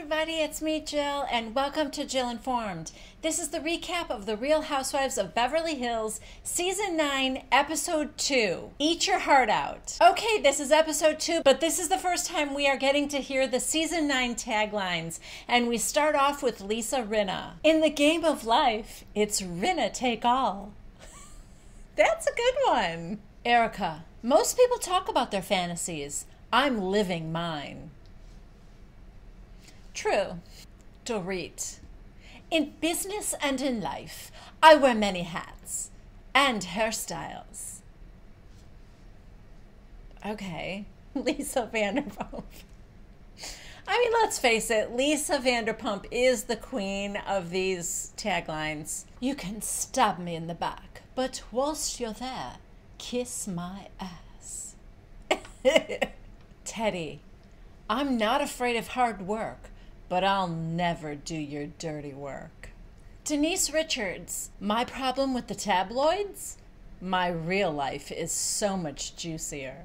everybody, it's me, Jill, and welcome to Jill Informed. This is the recap of The Real Housewives of Beverly Hills, Season 9, Episode 2. Eat Your Heart Out. Okay, this is Episode 2, but this is the first time we are getting to hear the Season 9 taglines, and we start off with Lisa Rinna. In the game of life, it's Rinna take all. That's a good one. Erica. Most people talk about their fantasies. I'm living mine. True. Dorit. In business and in life, I wear many hats and hairstyles. Okay. Lisa Vanderpump. I mean, let's face it, Lisa Vanderpump is the queen of these taglines. You can stab me in the back, but whilst you're there, kiss my ass. Teddy. I'm not afraid of hard work, but I'll never do your dirty work. Denise Richards. My problem with the tabloids? My real life is so much juicier.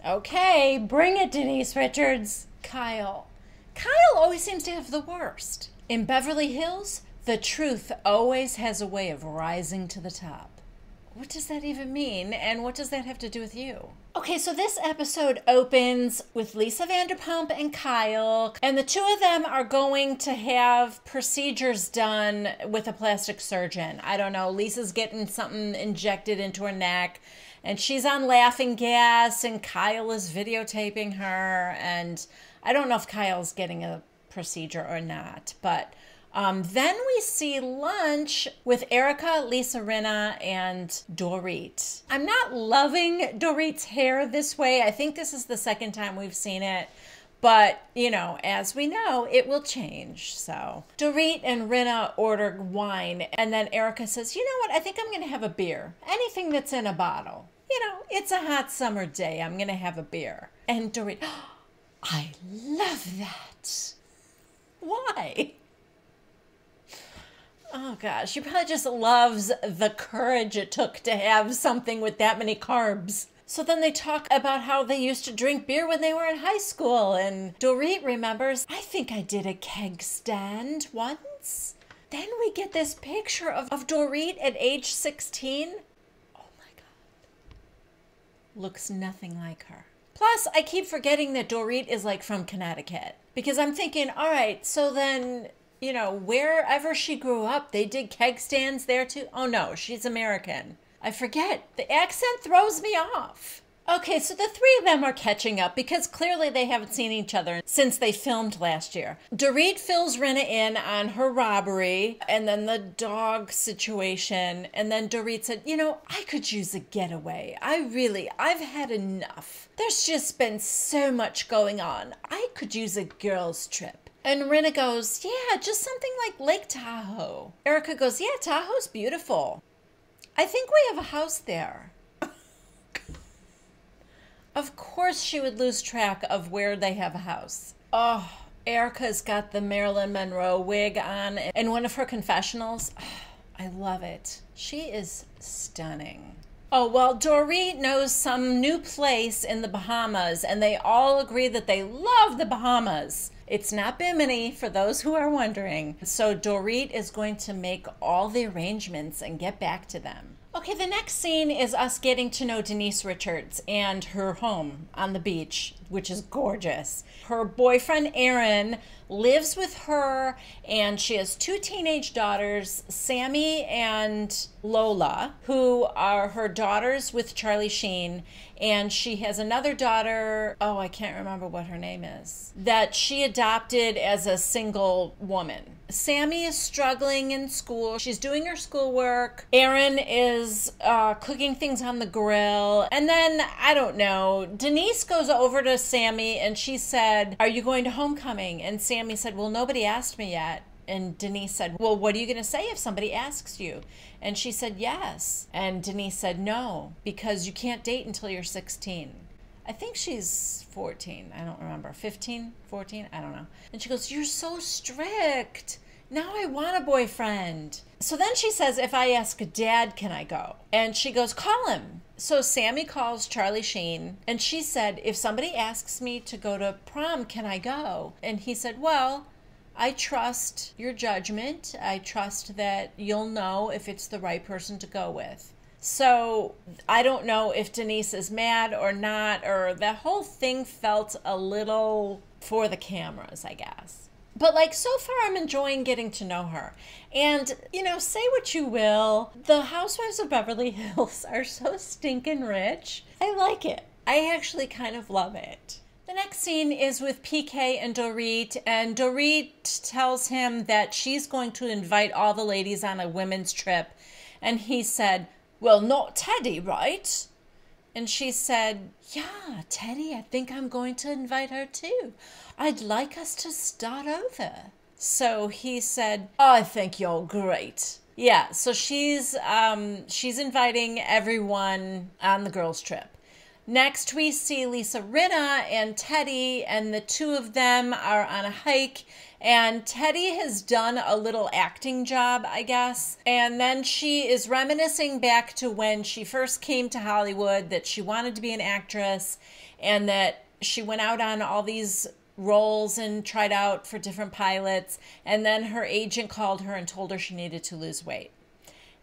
Okay, bring it, Denise Richards. Kyle. Kyle always seems to have the worst. In Beverly Hills, the truth always has a way of rising to the top. What does that even mean, and what does that have to do with you? Okay, so this episode opens with Lisa Vanderpump and Kyle, and the two of them are going to have procedures done with a plastic surgeon. I don't know, Lisa's getting something injected into her neck, and she's on laughing gas, and Kyle is videotaping her, and I don't know if Kyle's getting a procedure or not, but then we see lunch with Erica, Lisa Rinna, and Dorit. I'm not loving Dorit's hair this way. I think this is the second time we've seen it. But, you know, as we know, it will change. So Dorit and Rinna order wine. And then Erica says, you know what? I think I'm going to have a beer. Anything that's in a bottle. You know, it's a hot summer day. I'm going to have a beer. And Dorit, oh, I love that. Why? Oh gosh, she probably just loves the courage it took to have something with that many carbs. So then they talk about how they used to drink beer when they were in high school, and Dorit remembers, I think I did a keg stand once. Then we get this picture of Dorit at age 16. Oh my God. Looks nothing like her. Plus, I keep forgetting that Dorit is like from Connecticut. Because I'm thinking, all right, so then, you know, wherever she grew up, they did keg stands there too. Oh no, she's American. I forget. The accent throws me off. Okay, so the three of them are catching up because clearly they haven't seen each other since they filmed last year. Dorit fills Rinna in on her robbery and then the dog situation. And then Dorit said, you know, I could use a getaway. I've had enough. There's just been so much going on. I could use a girls' trip. And Rinna goes, yeah, just something like Lake Tahoe. Erica goes, yeah, Tahoe's beautiful. I think we have a house there. Of course she would lose track of where they have a house. Oh, Erica's got the Marilyn Monroe wig on in one of her confessionals. Oh, I love it. She is stunning. Oh, well, Dorit knows some new place in the Bahamas, and they all agree that they love the Bahamas. It's not Bimini, for those who are wondering. So Dorit is going to make all the arrangements and get back to them. Okay, the next scene is us getting to know Denise Richards and her home on the beach, which is gorgeous. Her boyfriend, Aaron, lives with her, and she has two teenage daughters, Sammy and Lola, who are her daughters with Charlie Sheen, and she has another daughter, oh, I can't remember what her name is, that she adopted as a single woman. Sammy is struggling in school. She's doing her schoolwork. Aaron is cooking things on the grill. And then, I don't know, Denise goes over to Sammy and she said, are you going to homecoming? And Sammy said, well, nobody asked me yet. And Denise said, well, what are you going to say if somebody asks you? And she said, yes. And Denise said, no, because you can't date until you're 16. I think she's 14. I don't remember. 15, 14? I don't know. And she goes, you're so strict. Now I want a boyfriend. So then she says, if I ask Dad, can I go? And she goes, call him. So Sammy calls Charlie Sheen, and she said, if somebody asks me to go to prom, can I go? And he said, well, I trust your judgment. I trust that you'll know if it's the right person to go with. So I don't know if Denise is mad or not, or the whole thing felt a little for the cameras, I guess. But like, so far I'm enjoying getting to know her. And, you know, say what you will, the Housewives of Beverly Hills are so stinking rich. I like it. I actually kind of love it. The next scene is with PK and Dorit tells him that she's going to invite all the ladies on a women's trip. And he said, well, not Teddy, right? And she said, yeah, Teddy, I think I'm going to invite her too. I'd like us to start over. So he said, I think you're great. Yeah, so she's inviting everyone on the girls' trip. Next, we see Lisa Rinna and Teddy, and the two of them are on a hike, and Teddy has done a little acting job, I guess. And then she is reminiscing back to when she first came to Hollywood, that she wanted to be an actress, and that she went out on all these roles and tried out for different pilots, and then her agent called her and told her she needed to lose weight.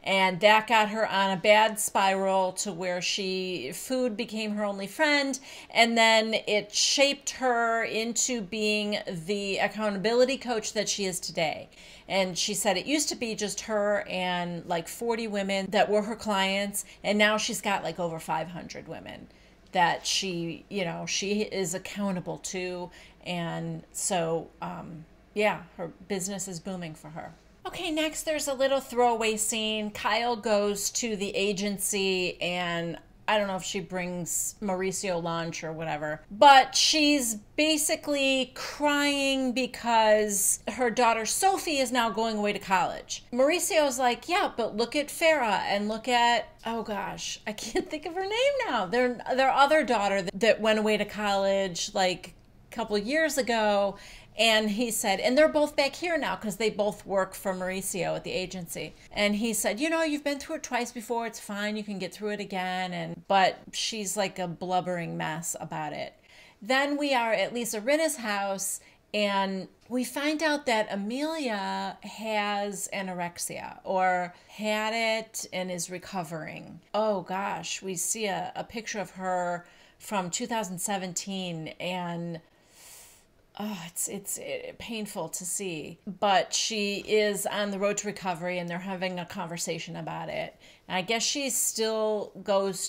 And that got her on a bad spiral to where food became her only friend. And then it shaped her into being the accountability coach that she is today. And she said it used to be just her and like 40 women that were her clients. And now she's got like over 500 women that she is accountable to. And so, yeah, her business is booming for her. Okay, next there's a little throwaway scene. Kyle goes to the agency, and I don't know if she brings Mauricio lunch or whatever, but she's basically crying because her daughter Sophie is now going away to college. Mauricio's like, yeah, but look at Farrah and look at, oh gosh, I can't think of her name now. Their other daughter that went away to college like a couple years ago. And he said, and they're both back here now because they both work for Mauricio at the agency. And he said, you know, you've been through it twice before. It's fine. You can get through it again. But she's like a blubbering mess about it. Then we are at Lisa Rinna's house, and we find out that Amelia has anorexia, or had it and is recovering. Oh gosh, we see a picture of her from 2017, and oh, it's painful to see. But she is on the road to recovery, and they're having a conversation about it. And I guess she still goes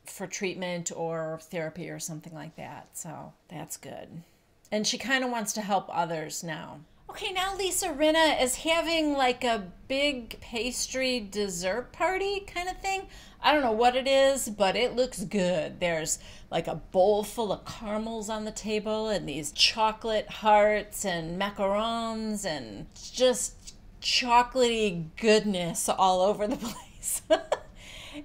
for treatment or therapy or something like that. So that's good. And she kind of wants to help others now. Okay, now Lisa Rinna is having like a big pastry dessert party kind of thing. I don't know what it is, but it looks good. There's like a bowl full of caramels on the table, and these chocolate hearts and macarons and just chocolatey goodness all over the place.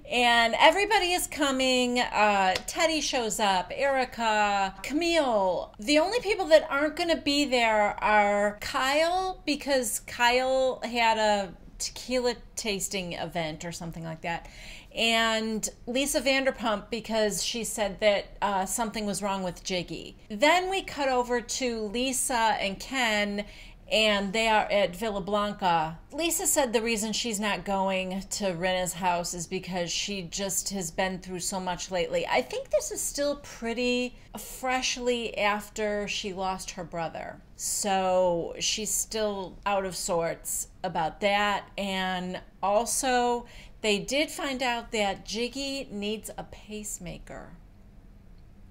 And everybody is coming. Teddy shows up, Erica, Camille. The only people that aren't going to be there are Kyle, because Kyle had a tequila tasting event or something like that, and Lisa Vanderpump, because she said that something was wrong with Jiggy. Then we cut over to Lisa and Ken, and they are at Villa Blanca. Lisa said the reason she's not going to Rinna's house is because she just has been through so much lately. I think this is still pretty freshly after she lost her brother. So she's still out of sorts about that. And also, they did find out that Jiggy needs a pacemaker.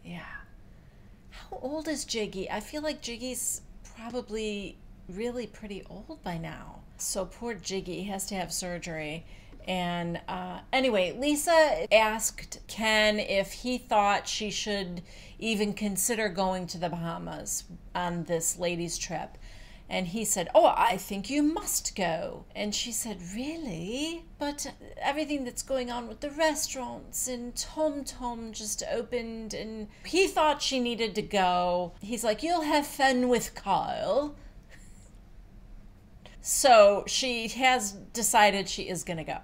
Yeah. How old is Jiggy? I feel like Jiggy's probably really pretty old by now. So poor Jiggy has to have surgery. And anyway, Lisa asked Ken if he thought she should even consider going to the Bahamas on this ladies' trip. And he said, oh, I think you must go. And she said, really? But everything that's going on with the restaurants, and Tom Tom just opened, and he thought she needed to go. He's like, you'll have fun with Kyle. So she has decided she is going to go.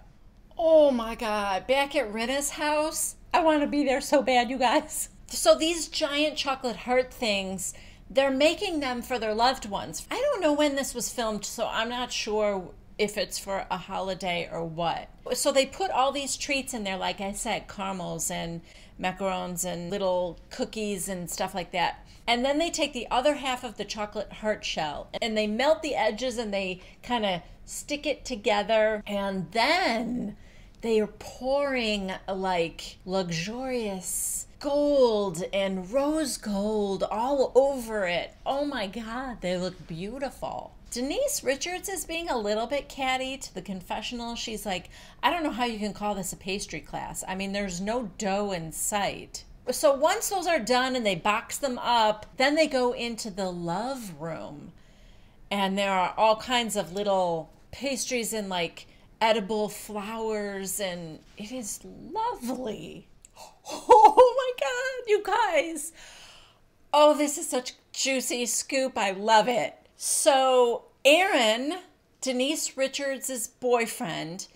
Oh my God, back at Rinna's house. I want to be there so bad, you guys. So these giant chocolate heart things, they're making them for their loved ones. I don't know when this was filmed, so I'm not sure if it's for a holiday or what. So they put all these treats in there, like I said, caramels and macarons and little cookies and stuff like that. And then they take the other half of the chocolate heart shell and they melt the edges and they kind of stick it together. And then they are pouring like luxurious gold and rose gold all over it. Oh my God, they look beautiful. Denise Richards is being a little bit catty to the confessional. She's like, I don't know how you can call this a pastry class. I mean, there's no dough in sight. So once those are done and they box them up, then they go into the love room. And there are all kinds of little pastries and like edible flowers, and it is lovely. Oh my God, you guys. Oh, this is such juicy scoop. I love it. So Aaron, Denise Richards' boyfriend,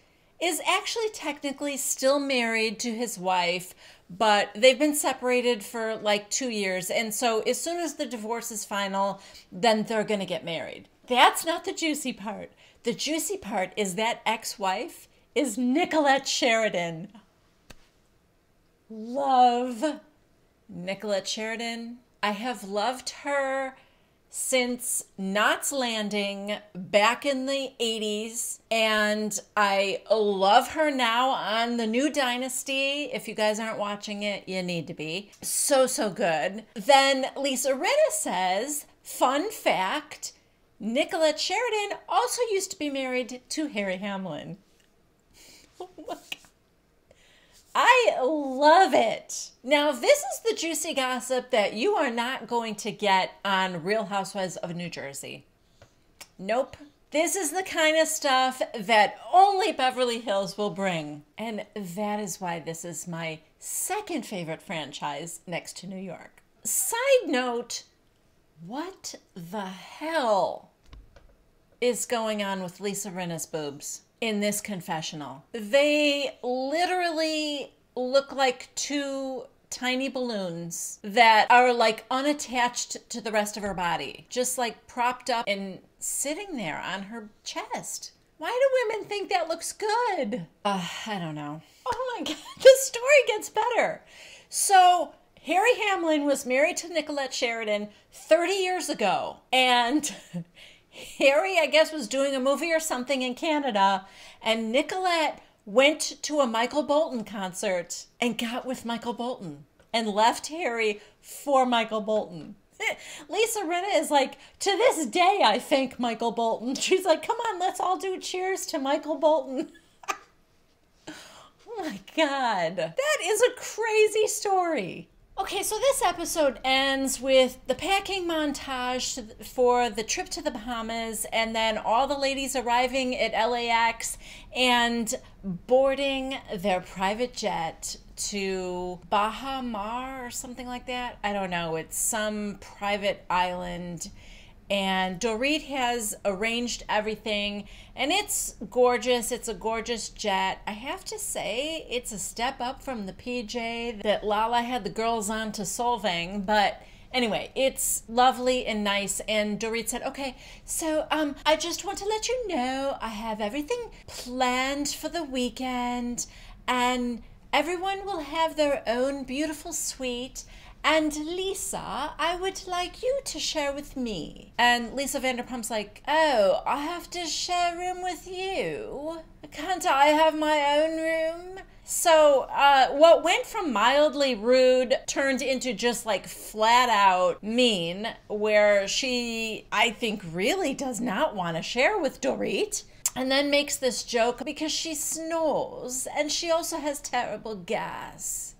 is actually technically still married to his wife, but they've been separated for like 2 years. And so as soon as the divorce is final, then they're going to get married. That's not the juicy part. The juicy part is that ex-wife is Nicolette Sheridan. Love Nicolette Sheridan. I have loved her since Knots Landing back in the 80s, and I love her now on the new Dynasty. If you guys aren't watching it, you need to be. So good. Then Lisa Rinna says, fun fact, Nicolette Sheridan also used to be married to Harry Hamlin. Oh my God. I love it. Now, this is the juicy gossip that you are not going to get on Real Housewives of New Jersey. Nope. This is the kind of stuff that only Beverly Hills will bring. And that is why this is my second favorite franchise next to New York. Side note, what the hell is going on with Lisa Rinna's boobs in this confessional? They literally look like two tiny balloons that are like unattached to the rest of her body, just like propped up and sitting there on her chest. Why do women think that looks good? I don't know. Oh my God, the story gets better. So Harry Hamlin was married to Nicolette Sheridan 30 years ago, and Harry, I guess, was doing a movie or something in Canada, and Nicolette went to a Michael Bolton concert and got with Michael Bolton and left Harry for Michael Bolton. Lisa Rinna is like, to this day, I thank Michael Bolton. She's like, come on, let's all do cheers to Michael Bolton. Oh my God. That is a crazy story. Okay, so this episode ends with the packing montage for the trip to the Bahamas, and then all the ladies arriving at LAX and boarding their private jet to Bahamas or something like that. I don't know. It's some private island. And Dorit has arranged everything, and it's gorgeous. It's a gorgeous jet. I have to say, it's a step up from the PJ that Lala had the girls on to Solvang. But anyway, it's lovely and nice. And Dorit said, okay, so I just want to let you know I have everything planned for the weekend, and everyone will have their own beautiful suite. And Lisa, I would like you to share with me. And Lisa Vanderpump's like, oh, I have to share a room with you? Can't I have my own room? So what went from mildly rude turned into just like flat out mean, where she, I think, really does not want to share with Dorit. And then makes this joke because she snores and she also has terrible gas.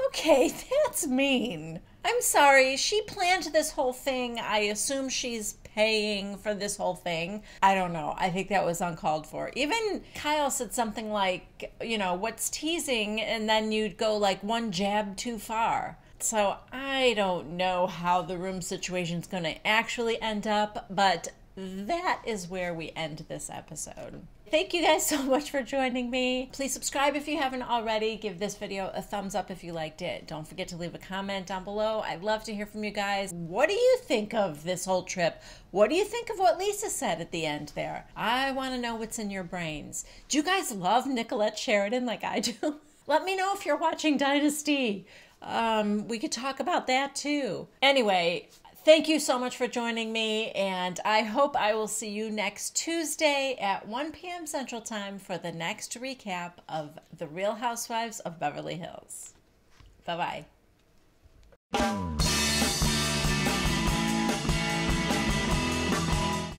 Okay, that's mean. I'm sorry, she planned this whole thing. I assume she's paying for this whole thing. I don't know. I think that was uncalled for. Even Kyle said something like, you know, what's teasing? And then you'd go like one jab too far. So I don't know how the room situation's going to actually end up, but that is where we end this episode. Thank you guys so much for joining me. Please subscribe if you haven't already. Give this video a thumbs up if you liked it. Don't forget to leave a comment down below. I'd love to hear from you guys. What do you think of this whole trip? What do you think of what Lisa said at the end there? I want to know what's in your brains. Do you guys love Nicolette Sheridan like I do? Let me know if you're watching Dynasty. We could talk about that too. Anyway, thank you so much for joining me, and I hope I will see you next Tuesday at 1 p.m. Central Time for the next recap of The Real Housewives of Beverly Hills. Bye-bye.